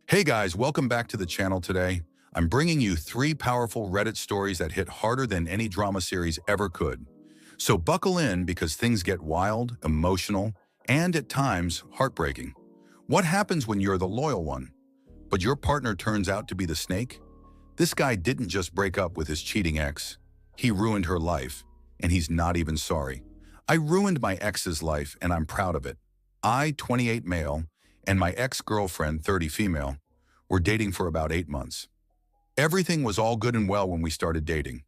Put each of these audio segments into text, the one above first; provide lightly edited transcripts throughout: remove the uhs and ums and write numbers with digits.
Hey guys, welcome back to the channel today. I'm bringing you 3 powerful Reddit stories that hit harder than any drama series ever could. So buckle in because things get wild, emotional, and at times heartbreaking. What happens when you're the loyal one, but your partner turns out to be the snake? This guy didn't just break up with his cheating ex. He ruined her life, and he's not even sorry. I ruined my ex's life, and I'm proud of it. I, 28 male, and my ex-girlfriend, 30 female, were dating for about 8 months. Everything was all good and well when we started dating.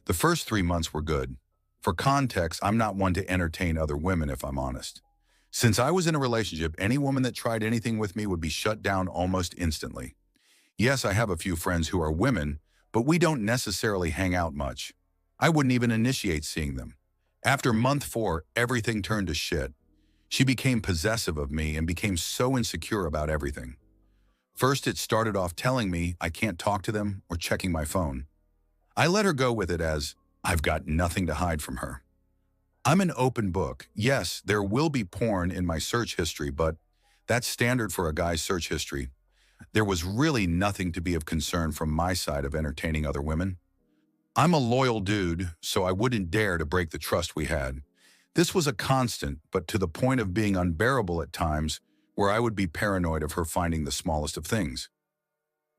The first 3 months were good. For context, I'm not one to entertain other women if I'm honest. Since I was in a relationship, any woman that tried anything with me would be shut down almost instantly. Yes, I have a few friends who are women, but we don't necessarily hang out much. I wouldn't even initiate seeing them. After month 4, everything turned to shit. She became possessive of me and became so insecure about everything. First, it started off telling me I can't talk to them or checking my phone. I let her go with it as I've got nothing to hide from her. I'm an open book. Yes, there will be porn in my search history, but that's standard for a guy's search history. There was really nothing to be of concern from my side of entertaining other women. I'm a loyal dude, so I wouldn't dare to break the trust we had. This was a constant, but to the point of being unbearable at times, where I would be paranoid of her finding the smallest of things.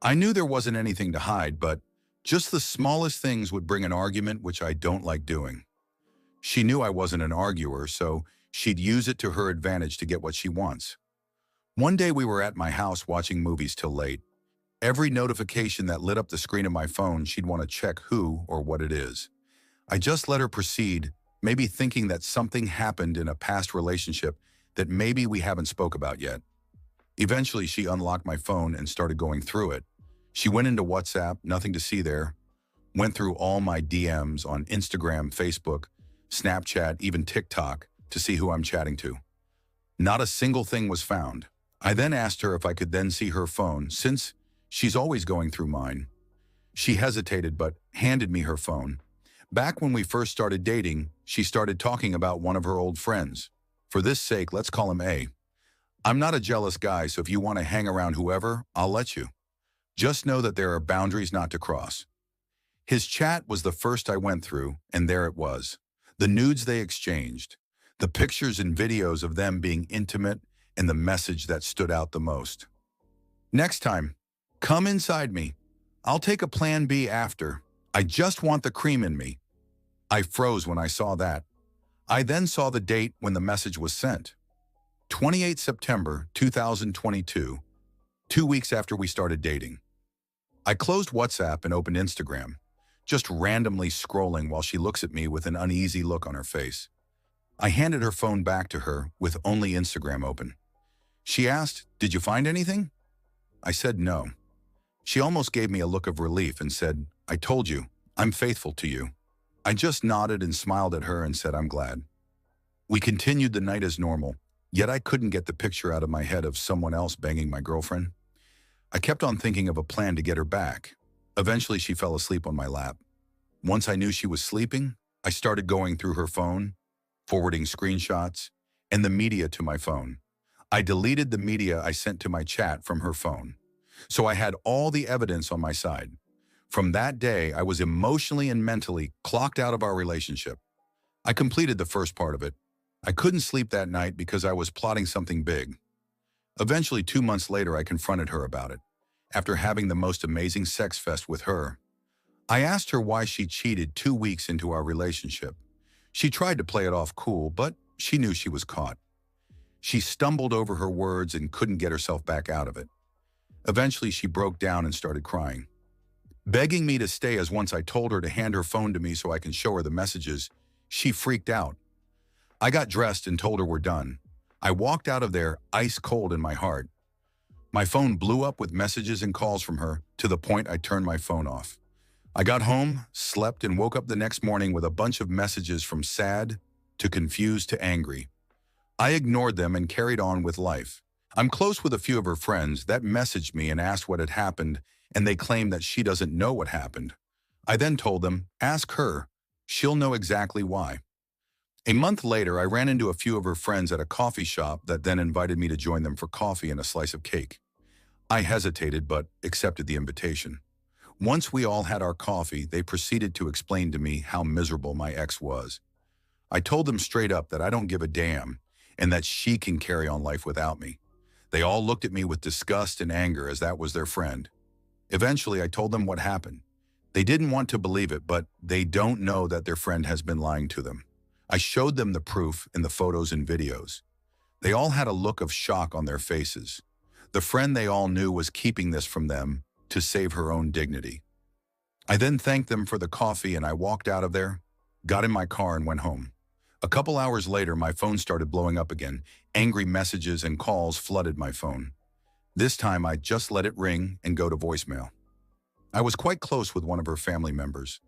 I knew there wasn't anything to hide, but just the smallest things would bring an argument, which I don't like doing. She knew I wasn't an arguer, so she'd use it to her advantage to get what she wants. One day we were at my house watching movies till late. Every notification that lit up the screen of my phone, she'd want to check who or what it is. I just let her proceed, maybe thinking that something happened in a past relationship that maybe we haven't spoke about yet. Eventually, she unlocked my phone and started going through it. She went into WhatsApp, nothing to see there, went through all my DMs on Instagram, Facebook, Snapchat, even TikTok to see who I'm chatting to. Not a single thing was found. I then asked her if I could then see her phone, since she's always going through mine. She hesitated but handed me her phone. Back when we first started dating, she started talking about one of her old friends. For this sake, let's call him A. I'm not a jealous guy, so if you want to hang around whoever, I'll let you. Just know that there are boundaries not to cross. His chat was the first I went through, and there it was. The nudes they exchanged, the pictures and videos of them being intimate, and the message that stood out the most. Next time, come inside me. I'll take a plan B after. I just want the cream in me. I froze when I saw that. I then saw the date when the message was sent. 28 September 2022, 2 weeks after we started dating. I closed WhatsApp and opened Instagram, just randomly scrolling while she looks at me with an uneasy look on her face. I handed her phone back to her with only Instagram open. She asked, "Did you find anything?" I said no. She almost gave me a look of relief and said, "I told you, I'm faithful to you." I just nodded and smiled at her and said, "I'm glad." We continued the night as normal, yet I couldn't get the picture out of my head of someone else banging my girlfriend. I kept on thinking of a plan to get her back. Eventually, she fell asleep on my lap. Once I knew she was sleeping, I started going through her phone, forwarding screenshots, and the media to my phone. I deleted the media I sent to my chat from her phone, so I had all the evidence on my side. From that day, I was emotionally and mentally clocked out of our relationship. I completed the first part of it. I couldn't sleep that night because I was plotting something big. Eventually, 2 months later, I confronted her about it. After having the most amazing sex fest with her, I asked her why she cheated 2 weeks into our relationship. She tried to play it off cool, but she knew she was caught. She stumbled over her words and couldn't get herself back out of it. Eventually, she broke down and started crying, begging me to stay, as once I told her to hand her phone to me so I can show her the messages. She freaked out. I got dressed and told her we're done. I walked out of there ice cold in my heart. My phone blew up with messages and calls from her to the point I turned my phone off. I got home, slept, and woke up the next morning with a bunch of messages from sad to confused to angry. I ignored them and carried on with life. I'm close with a few of her friends that messaged me and asked what had happened, and they claim that she doesn't know what happened. I then told them, ask her. She'll know exactly why. A month later, I ran into a few of her friends at a coffee shop that then invited me to join them for coffee and a slice of cake. I hesitated but accepted the invitation. Once we all had our coffee, they proceeded to explain to me how miserable my ex was. I told them straight up that I don't give a damn and that she can carry on life without me. They all looked at me with disgust and anger as that was their friend. Eventually, I told them what happened. They didn't want to believe it, but they don't know that their friend has been lying to them. I showed them the proof in the photos and videos. They all had a look of shock on their faces. The friend they all knew was keeping this from them to save her own dignity. I then thanked them for the coffee and I walked out of there, got in my car and went home. A couple hours later, my phone started blowing up again. Angry messages and calls flooded my phone. This time, I just let it ring and go to voicemail. I was quite close with one of her family members.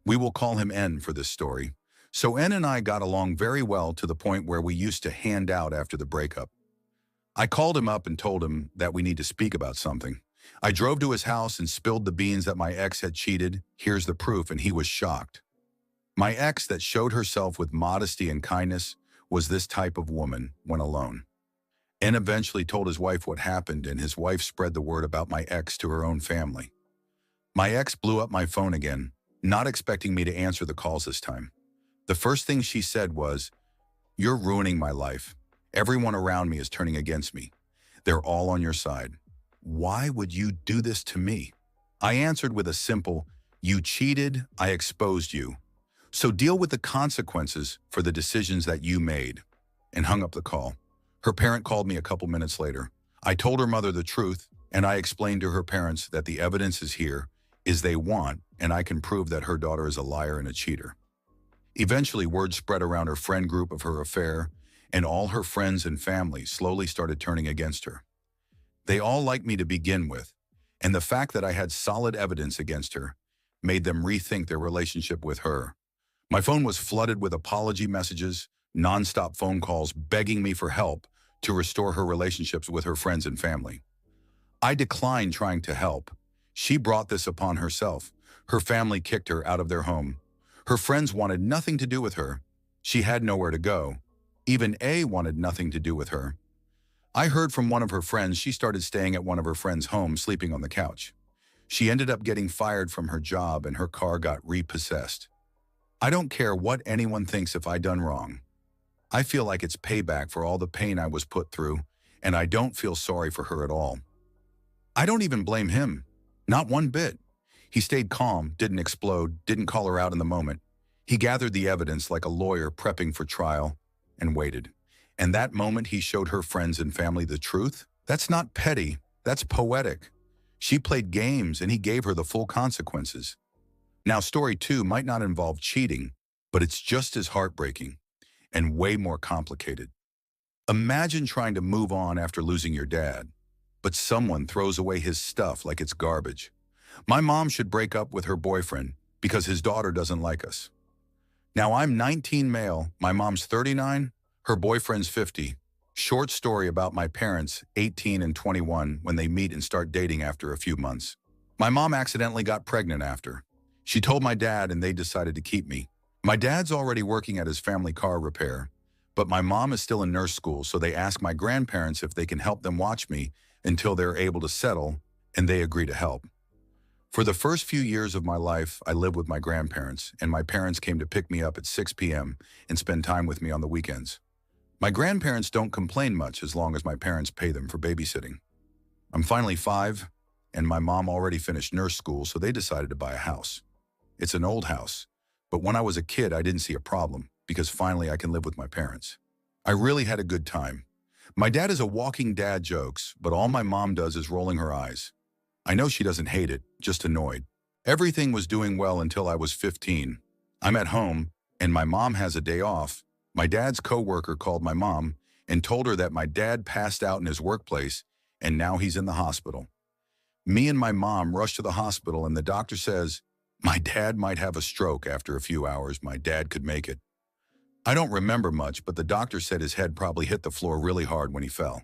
We will call him N for this story. So N and I got along very well to the point where we used to hand out after the breakup. I called him up and told him that we need to speak about something. I drove to his house and spilled the beans that my ex had cheated. Here's the proof, and he was shocked. My ex that showed herself with modesty and kindness was this type of woman when alone. N eventually told his wife what happened, and his wife spread the word about my ex to her own family. My ex blew up my phone again, not expecting me to answer the calls this time. The first thing she said was, "You're ruining my life. Everyone around me is turning against me. They're all on your side. Why would you do this to me?" I answered with a simple, "You cheated, I exposed you. So deal with the consequences for the decisions that you made," and hung up the call. Her parent called me a couple minutes later. I told her mother the truth, and I explained to her parents that the evidence is here, is they want, and I can prove that her daughter is a liar and a cheater. Eventually, word spread around her friend group of her affair, and all her friends and family slowly started turning against her. They all liked me to begin with, and the fact that I had solid evidence against her made them rethink their relationship with her. My phone was flooded with apology messages, nonstop phone calls begging me for help to restore her relationships with her friends and family. I declined trying to help. She brought this upon herself. Her family kicked her out of their home. Her friends wanted nothing to do with her. She had nowhere to go. Even A wanted nothing to do with her. I heard from one of her friends she started staying at one of her friends' homes, sleeping on the couch. She ended up getting fired from her job and her car got repossessed. I don't care what anyone thinks if I done wrong. I feel like it's payback for all the pain I was put through, and I don't feel sorry for her at all. I don't even blame him. Not one bit. He stayed calm, didn't explode, didn't call her out in the moment. He gathered the evidence like a lawyer prepping for trial and waited. And that moment he showed her friends and family the truth. That's not petty, that's poetic. She played games and he gave her the full consequences. Now, story 2 might not involve cheating, but it's just as heartbreaking and way more complicated. Imagine trying to move on after losing your dad, but someone throws away his stuff like it's garbage. My mom should break up with her boyfriend because his daughter doesn't like us. Now, I'm 19 male, my mom's 39, her boyfriend's 50. Short story about my parents, 18 and 21, when they meet and start dating after a few months. My mom accidentally got pregnant after. She told my dad and they decided to keep me. My dad's already working at his family car repair, but my mom is still in nurse school, so they ask my grandparents if they can help them watch me until they're able to settle, and they agree to help. For the first few years of my life, I lived with my grandparents, and my parents came to pick me up at 6 p.m. and spend time with me on the weekends. My grandparents don't complain much as long as my parents pay them for babysitting. I'm finally 5, and my mom already finished nurse school, so they decided to buy a house. It's an old house, but when I was a kid, I didn't see a problem because finally I can live with my parents. I really had a good time. My dad is a walking dad jokes, but all my mom does is rolling her eyes. I know she doesn't hate it, just annoyed. Everything was doing well until I was 15. I'm at home, and my mom has a day off. My dad's coworker called my mom and told her that my dad passed out in his workplace, and now he's in the hospital. Me and my mom rush to the hospital, and the doctor says, my dad might have a stroke. After a few hours, my dad could make it. I don't remember much, but the doctor said his head probably hit the floor really hard when he fell.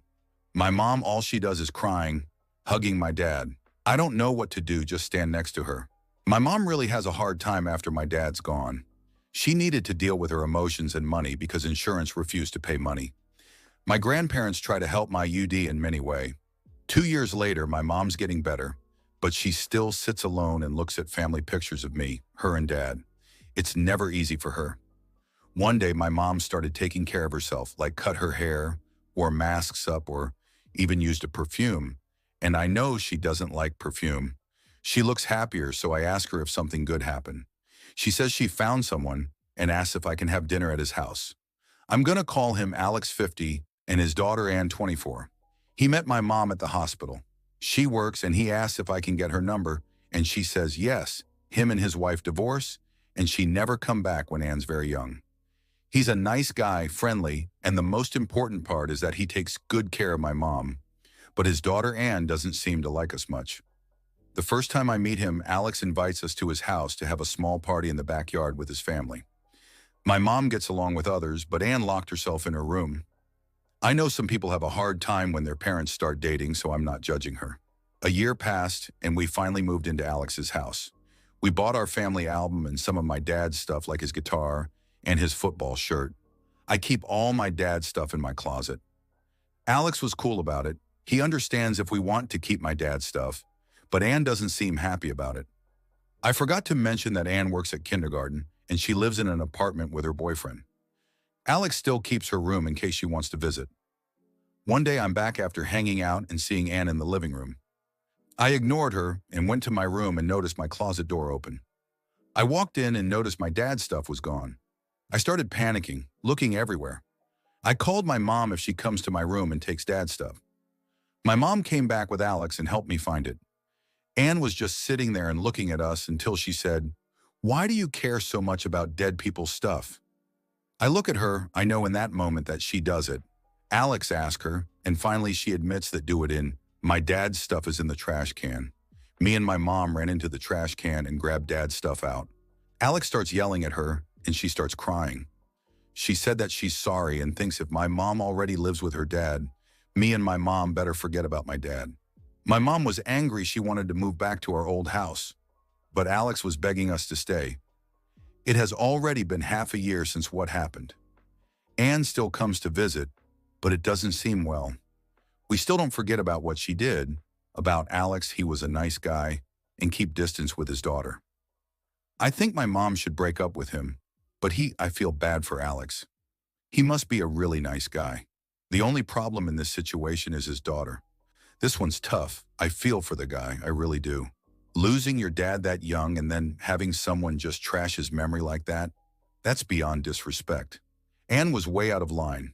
My mom, all she does is crying, hugging my dad. I don't know what to do, just stand next to her. My mom really has a hard time after my dad's gone. She needed to deal with her emotions and money because insurance refused to pay money. My grandparents try to help my UD in many ways. 2 years later, my mom's getting better, but she still sits alone and looks at family pictures of me, her and dad. It's never easy for her. One day, my mom started taking care of herself, like cut her hair, wore masks up, or even used a perfume. And I know she doesn't like perfume. She looks happier, so I ask her if something good happened. She says she found someone and asks if I can have dinner at his house. I'm gonna call him Alex 50 and his daughter Ann 24. He met my mom at the hospital. She works and he asks if I can get her number and she says yes. Him and his wife divorce and she never come back when Ann's very young. He's a nice guy, friendly, and the most important part is that he takes good care of my mom. But his daughter Ann doesn't seem to like us much. The first time I meet him, Alex invites us to his house to have a small party in the backyard with his family. My mom gets along with others, but Ann locked herself in her room. I know some people have a hard time when their parents start dating, so I'm not judging her. A year passed, and we finally moved into Alex's house. We bought our family album and some of my dad's stuff like his guitar and his football shirt. I keep all my dad's stuff in my closet. Alex was cool about it. He understands if we want to keep my dad's stuff, but Ann doesn't seem happy about it. I forgot to mention that Ann works at kindergarten, and she lives in an apartment with her boyfriend. Alex still keeps her room in case she wants to visit. One day I'm back after hanging out and seeing Ann in the living room. I ignored her and went to my room and noticed my closet door open. I walked in and noticed my dad's stuff was gone. I started panicking, looking everywhere. I called my mom if she comes to my room and takes dad's stuff. My mom came back with Alex and helped me find it. Ann was just sitting there and looking at us until she said, "Why do you care so much about dead people's stuff?" I look at her, I know in that moment that she does it. Alex asks her, and finally she admits that do it in, "My dad's stuff is in the trash can." Me and my mom ran into the trash can and grabbed dad's stuff out. Alex starts yelling at her, and she starts crying. She said that she's sorry and thinks if my mom already lives with her dad, me and my mom better forget about my dad. My mom was angry she wanted to move back to our old house, but Alex was begging us to stay. It has already been half a year since what happened. Ann still comes to visit, but it doesn't seem well. We still don't forget about what she did, about Alex, he was a nice guy, and keep distance with his daughter. I think my mom should break up with him, but I feel bad for Alex. He must be a really nice guy. The only problem in this situation is his daughter. This one's tough. I feel for the guy, I really do. Losing your dad that young and then having someone just trash his memory like that, that's beyond disrespect. Ann was way out of line.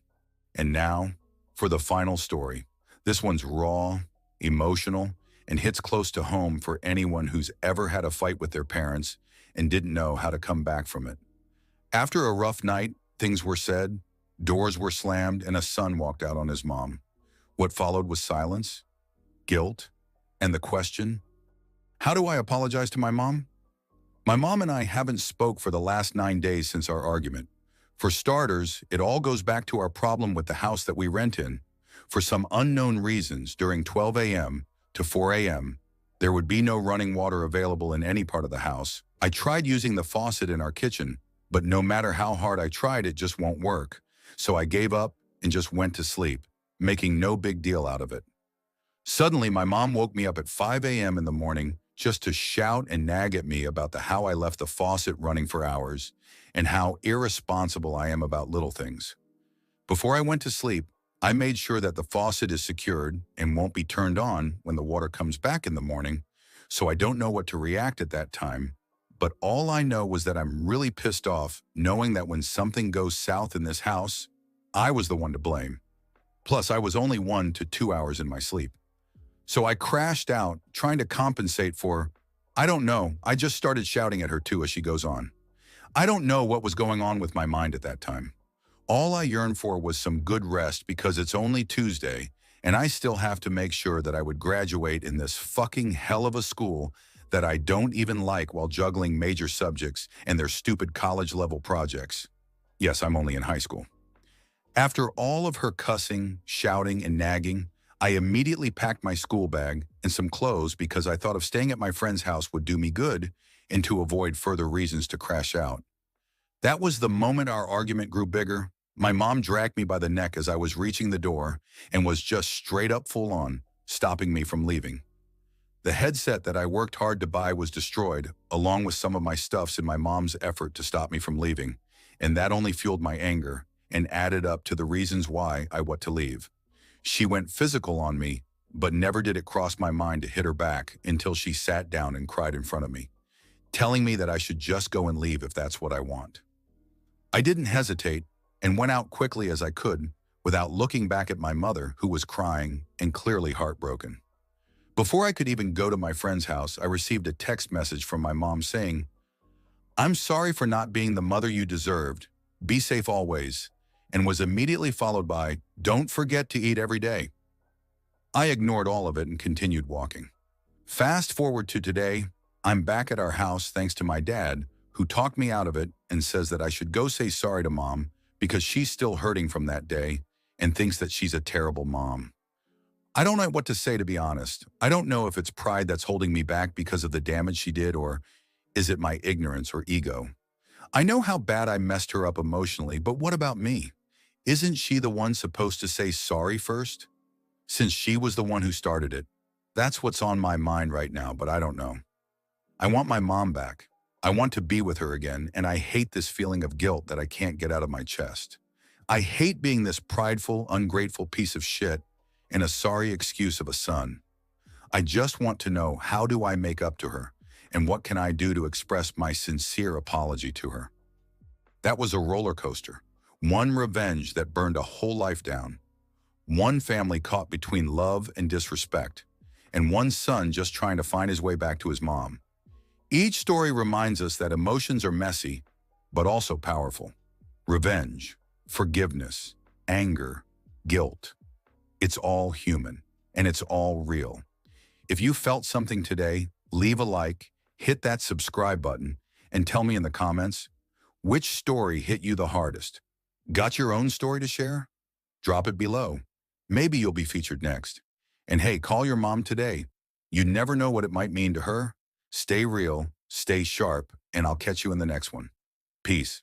And now, for the final story. This one's raw, emotional, and hits close to home for anyone who's ever had a fight with their parents and didn't know how to come back from it. After a rough night, things were said, doors were slammed, and a son walked out on his mom. What followed was silence, guilt, and the question, how do I apologize to my mom? My mom and I haven't spoke for the last 9 days since our argument. For starters, it all goes back to our problem with the house that we rent in. For some unknown reasons, during 12 a.m. to 4 a.m., there would be no running water available in any part of the house. I tried using the faucet in our kitchen, but no matter how hard I tried, it just won't work. So I gave up and just went to sleep, making no big deal out of it. Suddenly, my mom woke me up at 5 a.m. in the morning just to shout and nag at me about how I left the faucet running for hours and how irresponsible I am about little things. Before I went to sleep, I made sure that the faucet is secured and won't be turned on when the water comes back in the morning, so I don't know what to react at that time. But all I know was that I'm really pissed off knowing that when something goes south in this house, I was the one to blame. Plus, I was only 1 to 2 hours in my sleep. So I crashed out, trying to compensate for, I don't know, I just started shouting at her too as she goes on. I don't know what was going on with my mind at that time. All I yearned for was some good rest because it's only Tuesday, and I still have to make sure that I would graduate in this fucking hell of a school that I don't even like while juggling major subjects and their stupid college-level projects. Yes, I'm only in high school. After all of her cussing, shouting, and nagging, I immediately packed my school bag and some clothes because I thought of staying at my friend's house would do me good and to avoid further reasons to crash out. That was the moment our argument grew bigger. My mom dragged me by the neck as I was reaching the door and was just straight up full on, stopping me from leaving. The headset that I worked hard to buy was destroyed, along with some of my stuffs in my mom's effort to stop me from leaving, and that only fueled my anger and added up to the reasons why I want to leave. She went physical on me, but never did it cross my mind to hit her back until she sat down and cried in front of me, telling me that I should just go and leave if that's what I want. I didn't hesitate and went out quickly as I could without looking back at my mother, who was crying and clearly heartbroken. Before I could even go to my friend's house, I received a text message from my mom saying, "I'm sorry for not being the mother you deserved. Be safe always," and was immediately followed by, "Don't forget to eat every day." I ignored all of it and continued walking. Fast forward to today, I'm back at our house thanks to my dad, who talked me out of it and says that I should go say sorry to mom because she's still hurting from that day and thinks that she's a terrible mom. I don't know what to say, to be honest. I don't know if it's pride that's holding me back because of the damage she did, or is it my ignorance or ego? I know how bad I messed her up emotionally, but what about me? Isn't she the one supposed to say sorry first? Since she was the one who started it. That's what's on my mind right now, but I don't know. I want my mom back. I want to be with her again, and I hate this feeling of guilt that I can't get out of my chest. I hate being this prideful, ungrateful piece of shit and a sorry excuse of a son. I just want to know, how do I make up to her, and what can I do to express my sincere apology to her? That was a roller coaster. One revenge that burned a whole life down. One family caught between love and disrespect, and one son just trying to find his way back to his mom. Each story reminds us that emotions are messy, but also powerful. Revenge, forgiveness, anger, guilt. It's all human, and it's all real. If you felt something today, leave a like, hit that subscribe button, and tell me in the comments, which story hit you the hardest? Got your own story to share? Drop it below. Maybe you'll be featured next. And hey, call your mom today. You never know what it might mean to her. Stay real, stay sharp, and I'll catch you in the next one. Peace.